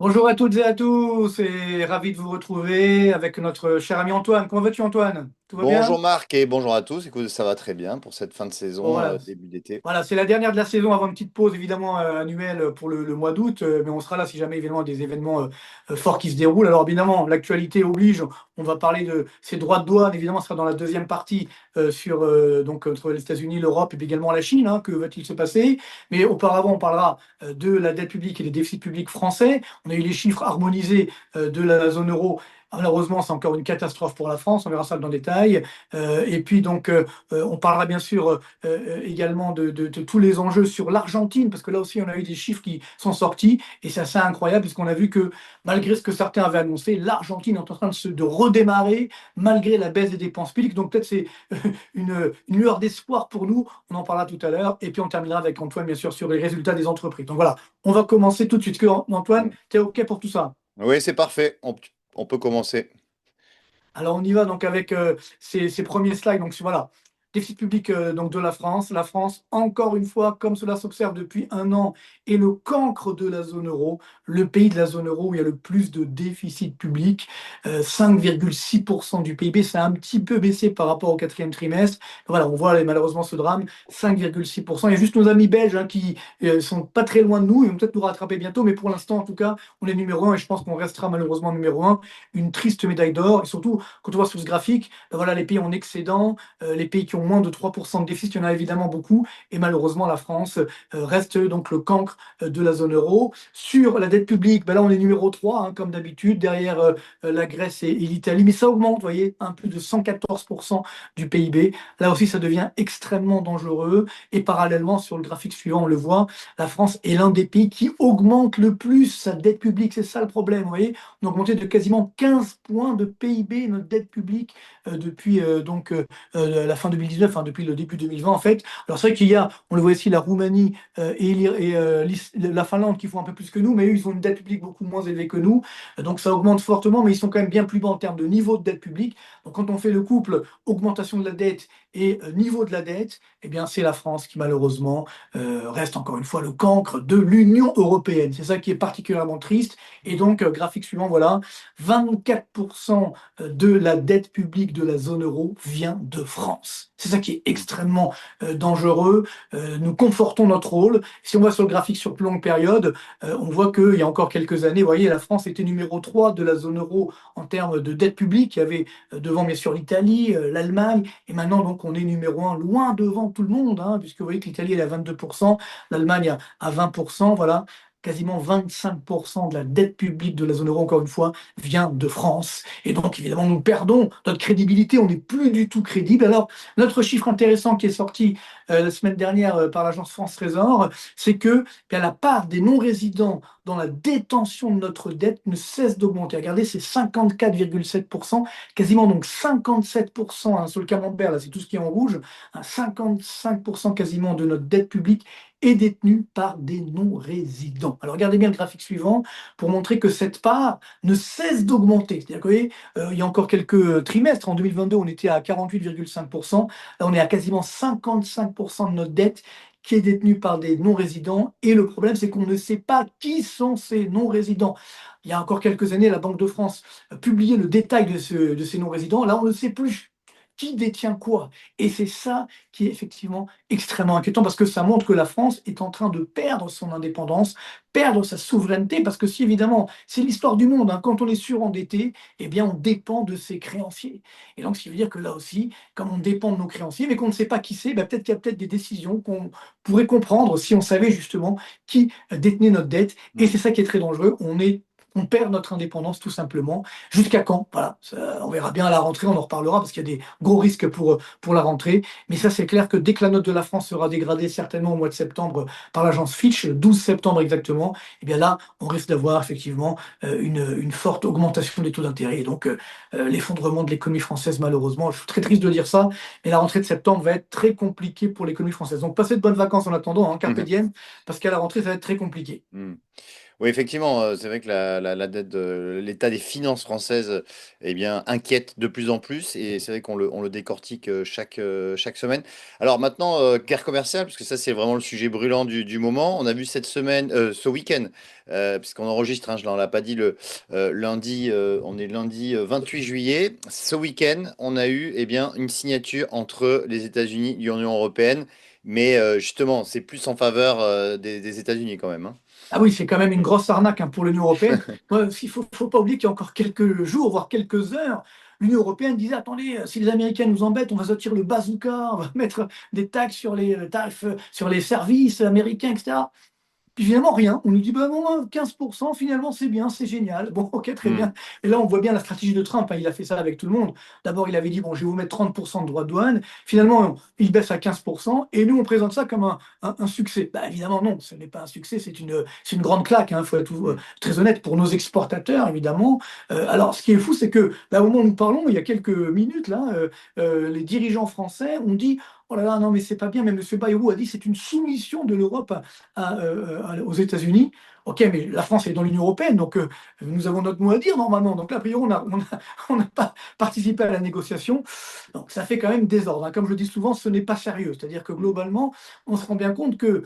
Bonjour à toutes et à tous, et ravi de vous retrouver avec notre cher ami Antoine. Comment vas-tu Antoine? Tout va Bonjour bien? Marc et bonjour à tous. Écoute, ça va très bien pour cette fin de Bon saison, voilà, début d'été. voilà, c'est la dernière de la saison avant une petite pause évidemment annuelle pour le mois d'août, mais on sera là si jamais évidemment des événements forts qui se déroulent. Alors évidemment, l'actualité oblige, on va parler de ces droits de douane, évidemment, ce sera dans la deuxième partie sur donc entre les États-Unis, l'Europe et puis également la Chine, hein, que va-t-il se passer? Mais auparavant, on parlera de la dette publique et des déficits publics français. On a eu les chiffres harmonisés de la zone euro. Malheureusement, c'est encore une catastrophe pour la France, on verra ça dans le détail. Et puis donc, on parlera bien sûr également de tous les enjeux sur l'Argentine, parce que là aussi, on a eu des chiffres qui sont sortis, et c'est assez incroyable, puisqu'on a vu que malgré ce que certains avaient annoncé, l'Argentine est en train de redémarrer, malgré la baisse des dépenses publiques. Donc peut-être c'est une lueur d'espoir pour nous, on en parlera tout à l'heure, et puis on terminera avec Antoine, bien sûr, sur les résultats des entreprises. Donc voilà, on va commencer tout de suite. Antoine, Mm. tu es OK pour tout ça? Oui, c'est parfait. On peut commencer. Alors on y va donc avec ces premiers slides. Donc voilà, déficit public donc de la France. La France, encore une fois, comme cela s'observe depuis un an, est le cancre de la zone euro, le pays de la zone euro où il y a le plus de déficit public. 5,6% du PIB, c'est un petit peu baissé par rapport au quatrième trimestre. Voilà, on voit malheureusement ce drame, 5,6%. Il y a juste nos amis belges hein, qui sont pas très loin de nous, ils vont peut-être nous rattraper bientôt, mais pour l'instant, en tout cas, on est numéro un et je pense qu'on restera malheureusement numéro un. Une triste médaille d'or. Et surtout, quand on voit sur ce graphique, ben voilà, les pays en excédent, les pays qui ont moins de 3% de déficit, il y en a évidemment beaucoup. Et malheureusement, la France reste donc le cancre de la zone euro. Sur la dette publique, ben là, on est numéro 3, hein, comme d'habitude, derrière la Grèce et l'Italie. Mais ça augmente, vous voyez, un plus de 114% du PIB. Là aussi, ça devient extrêmement dangereux. Et parallèlement, sur le graphique suivant, on le voit, la France est l'un des pays qui augmente le plus sa dette publique. C'est ça le problème, vous voyez. On a augmenté de quasiment 15 points de PIB notre dette publique depuis la fin 2019, hein, depuis le début 2020 en fait. Alors c'est vrai qu'il y a, on le voit ici, la Roumanie la Finlande qui font un peu plus que nous, mais eux, ils ont une dette publique beaucoup moins élevée que nous. Donc ça augmente fortement, mais ils sont quand même bien plus bas en termes de niveau de dette publique. Donc quand on fait le couple augmentation de la dette et niveau de la dette, eh bien c'est la France qui malheureusement reste encore une fois le cancre de l'Union européenne. C'est ça qui est particulièrement triste. Et donc, graphique suivant, voilà, 24% de la dette publique de la zone euro vient de France. C'est ça qui est Mm. extrêmement dangereux. Nous confortons notre rôle. Si on voit sur le graphique sur plus longue période, on voit qu'il y a encore quelques années, vous voyez, la France était numéro 3 de la zone euro en termes de dette publique. Il y avait devant, bien sûr, l'Italie, l'Allemagne. Et maintenant, donc, on est numéro 1, loin devant tout le monde, hein, puisque vous voyez que l'Italie, elle est à 22%, l'Allemagne à 20%, voilà. Quasiment 25% de la dette publique de la zone euro, encore une fois, vient de France. Et donc, évidemment, nous perdons notre crédibilité, on n'est plus du tout crédible. Alors, notre chiffre intéressant qui est sorti la semaine dernière par l'agence France Trésor, c'est que bien, la part des non-résidents dans la détention de notre dette ne cesse d'augmenter. Regardez, c'est 54,7%, quasiment donc 57% hein, sur le camembert, là c'est tout ce qui est en rouge, hein, 55% quasiment de notre dette publique est détenue par des non-résidents. Alors regardez bien le graphique suivant pour montrer que cette part ne cesse d'augmenter. C'est-à-dire que, vous voyez, il y a encore quelques trimestres, en 2022, on était à 48,5%, là on est à quasiment 55% de notre dette qui est détenue par des non-résidents. Et le problème, c'est qu'on ne sait pas qui sont ces non-résidents. Il y a encore quelques années, la Banque de France publiait le détail de ces non-résidents. Là, on ne sait plus qui détient quoi. Et c'est ça qui est effectivement extrêmement inquiétant parce que ça montre que la France est en train de perdre son indépendance, perdre sa souveraineté, parce que si évidemment, c'est l'histoire du monde, hein, quand on est surendetté, eh bien on dépend de ses créanciers. Et donc, ce qui veut dire que là aussi, comme on dépend de nos créanciers, mais qu'on ne sait pas qui c'est, ben, peut-être qu'il y a peut-être des décisions qu'on pourrait comprendre si on savait justement qui détenait notre dette. Et Mm. c'est ça qui est très dangereux. On perd notre indépendance tout simplement. Jusqu'à quand? Voilà, on verra bien à la rentrée, on en reparlera parce qu'il y a des gros risques pour la rentrée. Mais ça, c'est clair que dès que la note de la France sera dégradée, certainement au mois de septembre, par l'agence Fitch, le 12 septembre exactement, eh bien là, on risque d'avoir effectivement une forte augmentation des taux d'intérêt. Et donc, l'effondrement de l'économie française, malheureusement. Je suis très triste de dire ça, mais la rentrée de septembre va être très compliquée pour l'économie française. Donc, passez de bonnes vacances en attendant, hein, carpe diem, parce qu'à la rentrée, ça va être très compliqué. Mm. Oui, effectivement, c'est vrai que la dette, l'état des finances françaises, eh bien, inquiète de plus en plus, et c'est vrai on le décortique chaque semaine. Alors maintenant, guerre commerciale, parce que ça, c'est vraiment le sujet brûlant du moment. On a vu cette semaine, ce week-end, puisqu'on enregistre, hein, je ne l'ai pas dit, lundi, on est lundi 28 juillet. Ce week-end, on a eu eh bien, une signature entre les États-Unis et l'Union européenne, mais justement, c'est plus en faveur des États-Unis quand même, hein. Ah oui, c'est quand même une grosse arnaque hein, pour l'Union européenne. Moi, il faut pas oublier qu'il y a encore quelques jours, voire quelques heures, l'Union européenne disait, attendez, si les Américains nous embêtent, on va sortir le bazooka, on va mettre des taxes sur les tarifs, sur les services américains, etc. Puis finalement, rien. On nous dit, bah non, 15%, finalement, c'est bien, c'est génial. Bon, ok, très bien. Hmm. Et là, on voit bien la stratégie de Trump, hein. Il a fait ça avec tout le monde. D'abord, il avait dit, bon, je vais vous mettre 30% de droits de douane. Finalement, il baisse à 15%. Et nous, on présente ça comme un succès. Bah, évidemment, non, ce n'est pas un succès, c'est une grande claque. Il faut être Hmm. très honnête pour nos exportateurs, évidemment. Alors, ce qui est fou, c'est que, là, au moment où nous parlons, il y a quelques minutes, là, les dirigeants français ont dit, oh là là, non, mais c'est pas bien. Mais M. Bayrou a dit, c'est une soumission de l'Europe aux États-Unis. Ok, mais la France est dans l'Union européenne, donc nous avons notre mot à dire normalement. Donc là, a priori, on n'a pas participé à la négociation. Donc ça fait quand même désordre, hein. Comme je le dis souvent, ce n'est pas sérieux. C'est-à-dire que globalement, on se rend bien compte que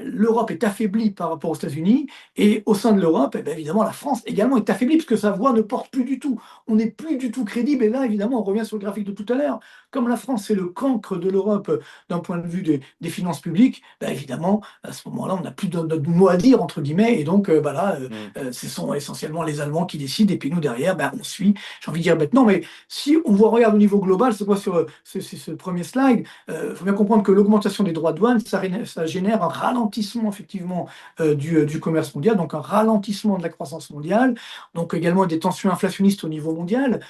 l'Europe est affaiblie par rapport aux États-Unis, et au sein de l'Europe, eh bien, évidemment, la France également est affaiblie, puisque sa voix ne porte plus du tout. On n'est plus du tout crédible. Et là, évidemment, on revient sur le graphique de tout à l'heure. Comme la France est le cancre de l'Europe d'un point de vue des finances publiques, ben, évidemment, à ce moment-là, on n'a plus de mot à dire, entre guillemets, et donc, Hmm. ce sont essentiellement les Allemands qui décident, et puis nous, derrière, ben, on suit, j'ai envie de dire maintenant, mais si on voit, regarde au niveau global, c'est quoi sur ce premier slide, il faut bien comprendre que l'augmentation des droits de douane, ça génère un ralentissement, effectivement, du commerce mondial, donc un ralentissement de la croissance mondiale, donc également des tensions inflationnistes au niveau mondial.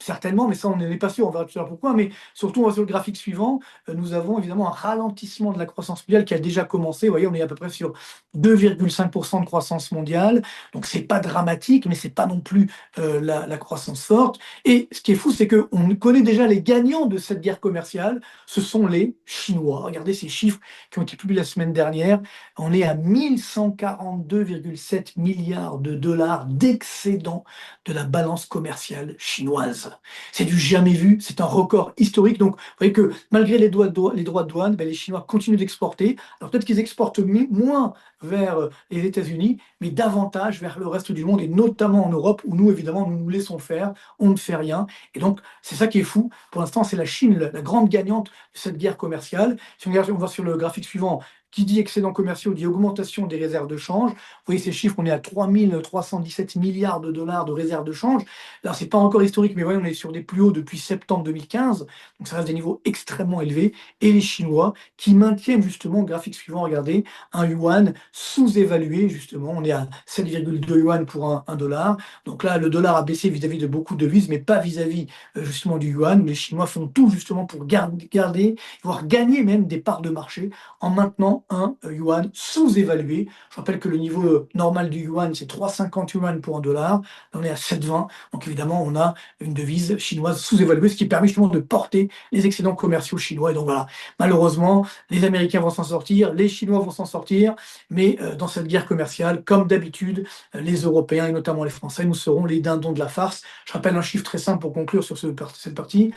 Certainement, mais ça, on n'est pas sûr, on verra tout à l'heure pourquoi. Mais surtout, on va sur le graphique suivant, nous avons évidemment un ralentissement de la croissance mondiale qui a déjà commencé. Vous voyez, on est à peu près sur 2,5% de croissance mondiale. Donc, c'est pas dramatique, mais c'est pas non plus la croissance forte. Et ce qui est fou, c'est qu'on connaît déjà les gagnants de cette guerre commerciale. Ce sont les Chinois. Regardez ces chiffres qui ont été publiés la semaine dernière. On est à 1142,7 milliards de dollars d'excédent de la balance commerciale chinoise. C'est du jamais vu, c'est un record historique. Donc, vous voyez que malgré les droits de douane, ben, les Chinois continuent d'exporter. Alors peut-être qu'ils exportent moins vers les États-Unis, mais davantage vers le reste du monde, et notamment en Europe, où nous, évidemment, nous nous laissons faire, on ne fait rien. Et donc, c'est ça qui est fou. Pour l'instant, c'est la Chine, la grande gagnante de cette guerre commerciale. Si on regarde, on va sur le graphique suivant, qui dit excédent commercial dit augmentation des réserves de change. Vous voyez ces chiffres, on est à 3 317 milliards de dollars de réserves de change. Alors, c'est pas encore historique, mais voyez, on est sur des plus hauts depuis septembre 2015. Donc, ça reste des niveaux extrêmement élevés. Et les Chinois qui maintiennent justement, graphique suivant, regardez, un yuan sous-évalué, justement. On est à 7,2 yuan pour un dollar. Donc là, le dollar a baissé vis-à-vis de beaucoup de devises, mais pas vis-à-vis justement du yuan. Les Chinois font tout justement pour garder, voire gagner même des parts de marché en maintenant un yuan sous-évalué. Je rappelle que le niveau normal du yuan, c'est 3,50 yuan pour un dollar. Là, on est à 7,20. Donc évidemment, on a une devise chinoise sous-évaluée, ce qui permet justement de porter les excédents commerciaux chinois. Et donc voilà, malheureusement, les Américains vont s'en sortir, les Chinois vont s'en sortir, mais dans cette guerre commerciale, comme d'habitude, les Européens et notamment les Français, nous serons les dindons de la farce. Je rappelle un chiffre très simple pour conclure sur cette partie.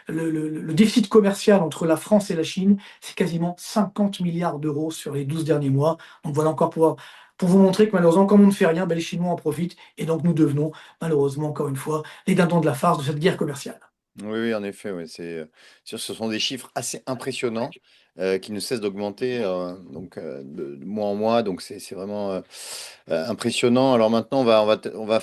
Le déficit commercial entre la France et la Chine, c'est quasiment 50 milliards d'euros sur les 12 derniers mois. Donc voilà encore pour vous montrer que malheureusement, comme on ne fait rien, ben, les Chinois en profitent. Et donc nous devenons malheureusement, encore une fois, les dindons de la farce de cette guerre commerciale. Oui, oui, en effet, ouais, ce sont des chiffres assez impressionnants qui ne cessent d'augmenter donc de mois en mois, donc c'est vraiment impressionnant. Alors maintenant, on va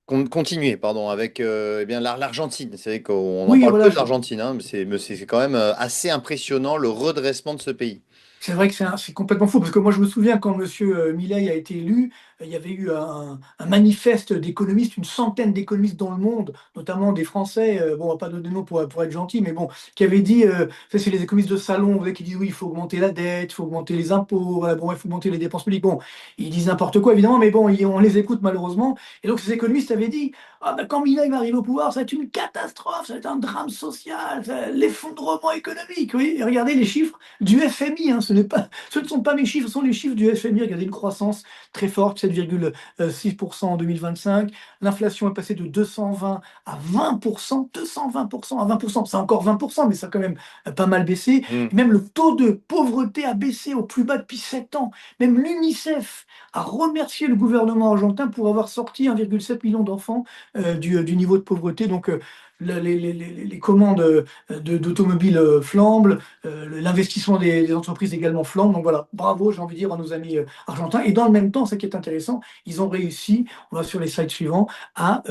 continuer, pardon, avec eh bien l'Argentine. C'est vrai qu'on en Oui, parle peu voilà, de l'Argentine, hein, mais c'est quand même assez impressionnant le redressement de ce pays. c'est vrai que c'est complètement fou, parce que moi je me souviens quand M. Milei a été élu, il y avait eu un manifeste d'économistes, une centaine d'économistes dans le monde, notamment des Français, bon on va pas donner de nom pour être gentil, mais bon, qui avaient dit, ça c'est les économistes de salon, vous voyez, qui disent oui, il faut augmenter la dette, il faut augmenter les impôts, voilà, bon, il faut augmenter les dépenses publiques, bon, ils disent n'importe quoi évidemment, mais bon, on les écoute malheureusement, et donc ces économistes avaient dit, ah ben, quand Milei va arriver au pouvoir, ça va être une catastrophe, ça va être un drame social, l'effondrement économique, oui, et regardez les chiffres du FMI, hein, ce ne sont pas mes chiffres, ce sont les chiffres du FMI. Regardez une croissance très forte, 7,6% en 2025. L'inflation est passée de 220 à 20%, 220% à 20%. C'est encore 20%, mais ça a quand même pas mal baissé. Hmm. Et même le taux de pauvreté a baissé au plus bas depuis 7 ans. Même l'UNICEF a remercié le gouvernement argentin pour avoir sorti 1,7 million d'enfants du niveau de pauvreté. Donc, les commandes d'automobiles flambent, l'investissement des entreprises également flambe. Donc voilà, bravo, j'ai envie de dire à nos amis argentins. Et dans le même temps, ce qui est intéressant, ils ont réussi, on va sur les slides suivants, à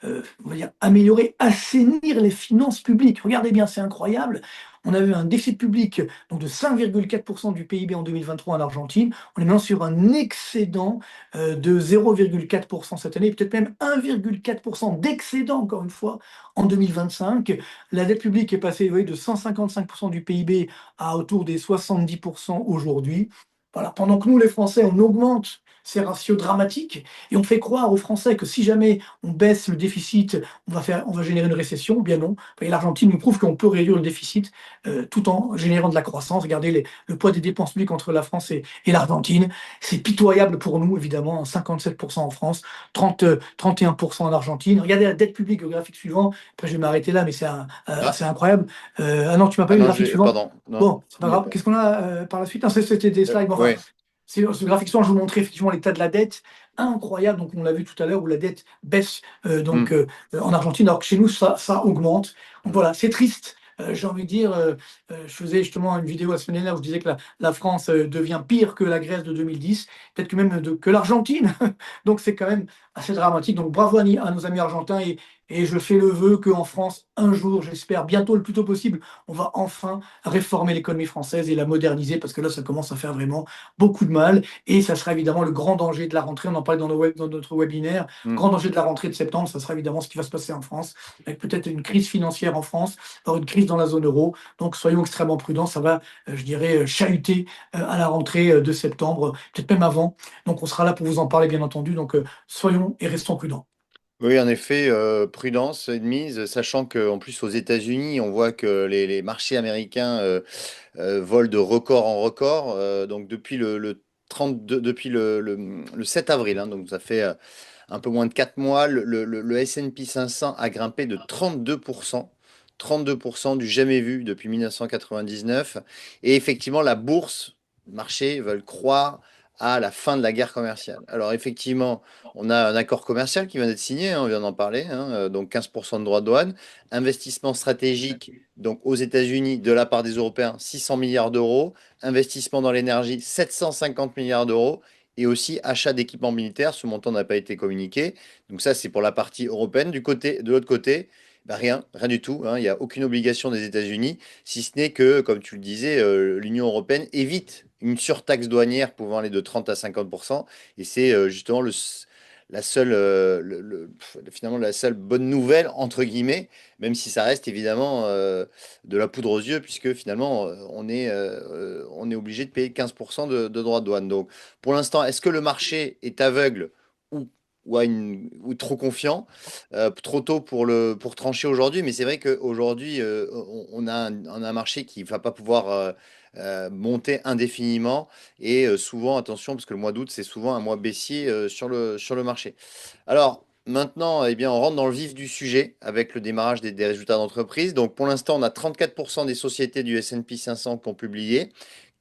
on va dire, améliorer, assainir les finances publiques. Regardez bien, c'est incroyable. On avait un déficit public donc de 5,4% du PIB en 2023 en Argentine. On est maintenant sur un excédent de 0,4% cette année, peut-être même 1,4% d'excédent, encore une fois, en 2025. La dette publique est passée, vous voyez, de 155% du PIB à autour des 70% aujourd'hui. Voilà. Pendant que nous, les Français, on augmente ces ratios dramatiques et on fait croire aux Français que si jamais on baisse le déficit, on va générer une récession. Bien non. Et l'Argentine nous prouve qu'on peut réduire le déficit tout en générant de la croissance. Regardez le poids des dépenses publiques entre la France et l'Argentine. C'est pitoyable pour nous, évidemment, 57% en France, 31% en Argentine. Regardez la dette publique au graphique suivant. Après, je vais m'arrêter là, mais c'est Ah, assez incroyable. Ah non, tu m'as pas ah eu le non, graphique suivant? pardon, non, Bon, c'est pas il n'y a grave. pas. Qu'est-ce qu'on a par la suite? Non, c'était des slides. Mais enfin, Oui. ce graphique suivant, je vous montrais effectivement l'état de la dette incroyable. Donc, on l'a vu tout à l'heure où la dette baisse Hmm. en Argentine, alors que chez nous, ça augmente. Donc Hmm. voilà, c'est triste. J'ai envie de dire, je faisais justement une vidéo la semaine dernière où je disais que la France devient pire que la Grèce de 2010, peut-être que même que l'Argentine. Donc c'est quand même assez dramatique. Donc bravo à nos amis argentins et je fais le vœu qu'en France, un jour, j'espère, bientôt le plus tôt possible, on va enfin réformer l'économie française et la moderniser parce que là, ça commence à faire vraiment beaucoup de mal. Et ça sera évidemment le grand danger de la rentrée. On en parlait dans notre webinaire. Hmm. Grand danger de la rentrée de septembre, ça sera évidemment ce qui va se passer en France, avec peut-être une crise financière en France, alors une crise dans la zone euro. Donc soyons extrêmement prudents. Ça va, je dirais, chahuter à la rentrée de septembre, peut-être même avant. Donc on sera là pour vous en parler, bien entendu. Donc soyons et restons prudents. Oui, en effet, prudence est de mise, sachant qu'en plus aux États-Unis, on voit que les marchés américains volent de record en record. Donc depuis le 32, depuis le 7 avril, hein, donc ça fait un peu moins de 4 mois, le S&P 500 a grimpé de 32%. 32% du jamais vu depuis 1999. Et effectivement, la bourse, le marché veulent croire à la fin de la guerre commerciale. Alors effectivement, on a un accord commercial qui vient d'être signé, hein, on vient d'en parler, hein, donc 15% de droits de douane, investissement stratégique donc aux États-Unis de la part des Européens 600 milliards d'euros, investissement dans l'énergie 750 milliards d'euros et aussi achat d'équipements militaires, ce montant n'a pas été communiqué. Donc ça c'est pour la partie européenne. De l'autre côté, bah rien, rien du tout, hein, il n'y a aucune obligation des États-Unis, si ce n'est que, comme tu le disais, l'Union européenne évite une surtaxe douanière pouvant aller de 30 à 50%. Et c'est justement la seule, finalement, la seule bonne nouvelle, entre guillemets, même si ça reste évidemment de la poudre aux yeux, puisque finalement, on est obligé de payer 15% de droits de douane. Donc, pour l'instant, est-ce que le marché est aveugle ou, ou trop confiant? Trop tôt pour trancher aujourd'hui, mais c'est vrai qu'aujourd'hui, on a un marché qui ne va pas pouvoir monter indéfiniment. Et souvent, attention, parce que le mois d'août, c'est souvent un mois baissier sur le marché. Alors, maintenant, eh bien, on rentre dans le vif du sujet avec le démarrage des résultats d'entreprise. Donc, pour l'instant, on a 34% des sociétés du S&P 500 qui ont publié.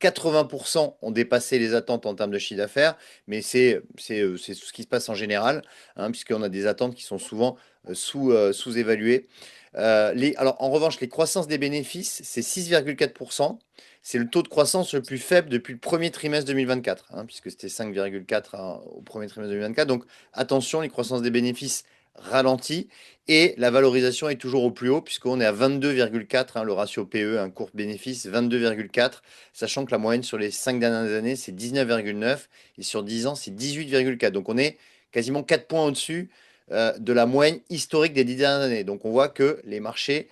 80% ont dépassé les attentes en termes de chiffre d'affaires, mais c'est tout ce qui se passe en général, hein, puisqu'on a des attentes qui sont souvent sous-évaluées. Alors, en revanche, les croissances des bénéfices, c'est 6,4%. C'est le taux de croissance le plus faible depuis le premier trimestre 2024, hein, puisque c'était 5,4 au premier trimestre 2024. Donc attention, les croissances des bénéfices ralentit et la valorisation est toujours au plus haut, puisqu'on est à 22,4, hein, le ratio PE, un court bénéfice, 22,4, sachant que la moyenne sur les 5 dernières années, c'est 19,9 et sur 10 ans, c'est 18,4. Donc on est quasiment 4 points au-dessus de la moyenne historique des 10 dernières années. Donc on voit que les marchés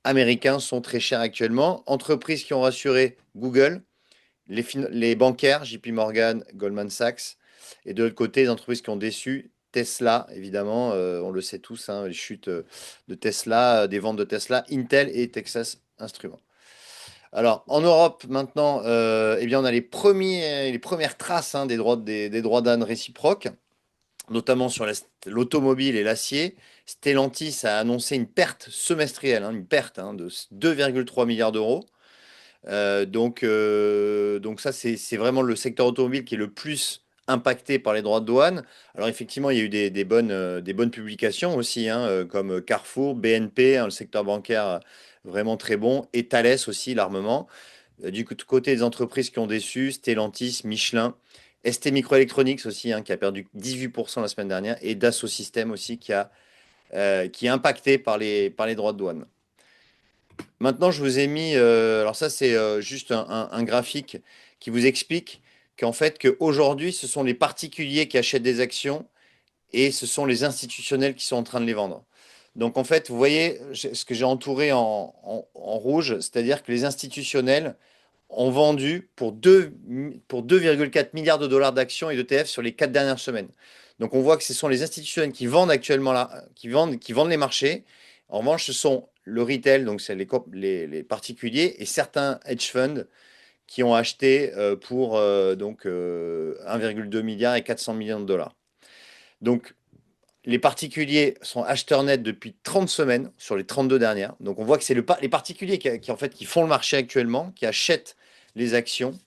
américains sont très chers actuellement. Entreprises qui ont rassuré Google, les bancaires, JP Morgan, Goldman Sachs, et de l'autre côté, les entreprises qui ont déçu, Tesla, évidemment, on le sait tous, hein, les chutes de Tesla, des ventes de Tesla, Intel et Texas Instruments. Alors, en Europe, maintenant, eh bien, on a les premières traces, hein, des droits d'âne réciproques. notamment sur l'automobile et l'acier. Stellantis a annoncé une perte semestrielle, hein, une perte de 2,3 milliards d'euros. Donc ça, c'est vraiment le secteur automobile qui est le plus impacté par les droits de douane. Alors effectivement, il y a eu des bonnes publications aussi, hein, comme Carrefour, BNP, hein, le secteur bancaire vraiment très bon, et Thales aussi, l'armement. Du côté des entreprises qui ont déçu, Stellantis, Michelin, ST Microelectronics aussi, hein, qui a perdu 18% la semaine dernière, et Dassault Systèmes aussi, qui est impacté par les droits de douane. Maintenant, je vous ai mis, alors ça c'est juste un graphique qui vous explique qu'en fait, qu'aujourd'hui, ce sont les particuliers qui achètent des actions et ce sont les institutionnels qui sont en train de les vendre. Donc en fait, vous voyez ce que j'ai entouré en rouge, c'est-à-dire que les institutionnels ont vendu pour 2,4 milliards de dollars d'actions et d'ETF sur les 4 dernières semaines. Donc on voit que ce sont les institutionnels qui vendent actuellement là, qui vendent les marchés. En revanche, ce sont le retail, donc c'est les particuliers et certains hedge funds qui ont acheté pour 1,2 milliard et 400 millions de dollars. Donc les particuliers sont acheteurs nets depuis 30 semaines sur les 32 dernières. Donc on voit que c'est les particuliers en fait, qui font le marché actuellement, qui achètent les actions,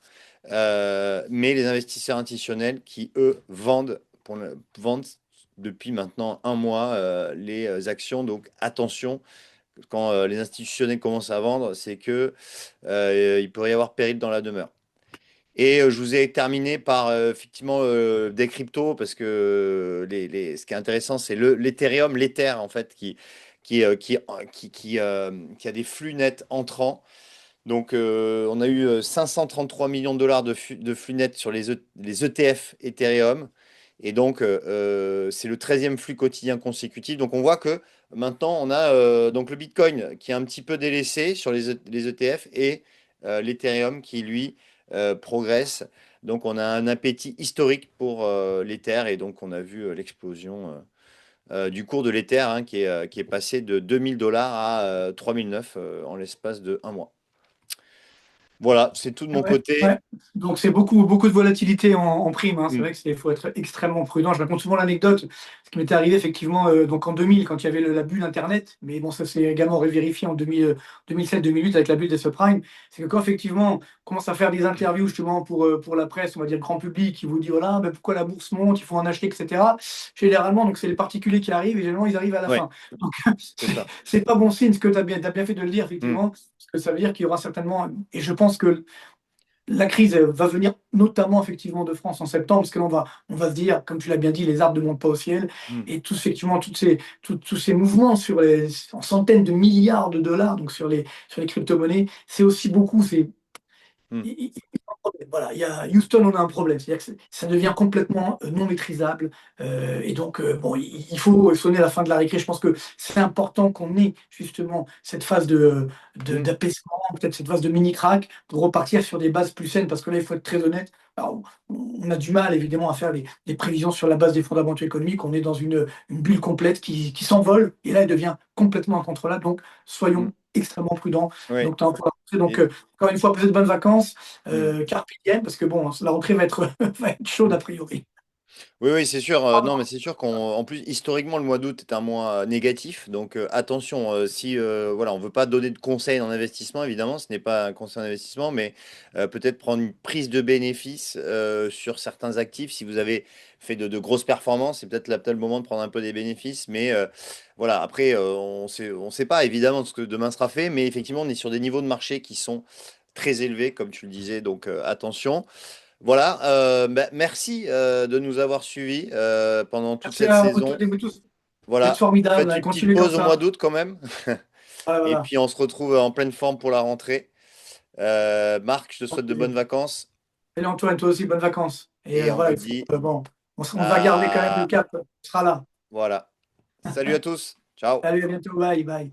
mais les investisseurs institutionnels qui, eux, vendent depuis maintenant un mois les actions. Donc attention, quand les institutionnels commencent à vendre, c'est que il pourrait y avoir péril dans la demeure. Et je vous ai terminé par effectivement des cryptos parce que ce qui est intéressant, c'est l'Ethereum, l'Ether en fait, qui a des flux nets entrants. Donc, on a eu 533 millions de dollars de flux nets sur les ETF Ethereum. Et donc, c'est le 13e flux quotidien consécutif. Donc, on voit que maintenant, on a donc le Bitcoin qui est un petit peu délaissé sur les ETF et l'Ethereum qui, lui, progresse. Donc, on a un appétit historique pour l'Ether. Et donc, on a vu l'explosion du cours de l'Ether hein, qui est passé de 2000 dollars à 3009 en l'espace de un mois. Voilà, c'est tout de mon Ouais, côté. ouais. Donc c'est beaucoup de volatilité en prime, hein. C'est Mm. vrai qu'il faut être extrêmement prudent. Je raconte souvent l'anecdote, ce qui m'était arrivé effectivement donc en 2000 quand il y avait la bulle Internet, mais bon ça s'est également vérifié en 2007-2008 avec la bulle des subprimes. C'est que quand effectivement on commence à faire des interviews justement pour la presse, on va dire grand public, qui vous dit voilà ben, pourquoi la bourse monte, il faut en acheter, etc. Généralement donc c'est les particuliers qui arrivent et généralement ils arrivent à la Ouais, fin. Donc c'est ça. c'est pas bon signe ce que t'as bien fait de le dire Mm. effectivement, parce que ça veut dire qu'il y aura certainement, et je pense que la crise va venir notamment effectivement de France en septembre, parce que on va se dire, comme tu l'as bien dit, les arbres ne montent pas au ciel, Mm. et effectivement, tous ces mouvements en centaines de milliards de dollars, donc sur les crypto-monnaies, c'est aussi beaucoup, Mm. voilà, Houston, on a un problème, c'est-à-dire que ça devient complètement non maîtrisable. Et donc, bon, il faut sonner la fin de la récré. Je pense que c'est important qu'on ait justement cette phase Mm. d'apaisement, peut-être cette phase de mini-crack, pour repartir sur des bases plus saines, parce que là, il faut être très honnête. Alors, on a du mal, évidemment, à faire des prévisions sur la base des fondamentaux économiques. On est dans une bulle complète qui s'envole, et là, elle devient complètement incontrôlable. Donc, Mm. soyons extrêmement prudents. Oui. Donc, t'as encore la rentrée. Donc, Et- encore une fois, peut-être bonnes vacances. mm. Carpe diem, parce que bon, la rentrée va être, va être chaude a Mm. priori. Oui, oui, c'est sûr. Non, mais c'est sûr qu'en plus, historiquement, le mois d'août est un mois négatif. Donc, attention, si voilà, on veut pas donner de conseils en investissement, évidemment, ce n'est pas un conseil en investissement, mais peut-être prendre une prise de bénéfice sur certains actifs. Si vous avez fait de grosses performances, c'est peut-être là peut-être le moment de prendre un peu des bénéfices. Mais voilà, après, on sait pas évidemment de ce que demain sera fait, mais effectivement, on est sur des niveaux de marché qui sont très élevés, comme tu le disais. Donc, attention. Voilà, merci de nous avoir suivis pendant toute Merci cette à vous toutes saison. et vous tous. Vous êtes Voilà, formidables, faites hein, une petite continuez comme pause au mois ça. d'août quand même. Voilà, Et voilà. puis on se retrouve en pleine forme pour la rentrée. Marc, je te Grand souhaite de bonnes plaisir. vacances Et Antoine, toi aussi, bonnes vacances. Et et on voilà, vous dit bon, on va garder quand même le à... cap. On sera là. Voilà. Salut à tous. Ciao. Salut, à bientôt. Bye, bye.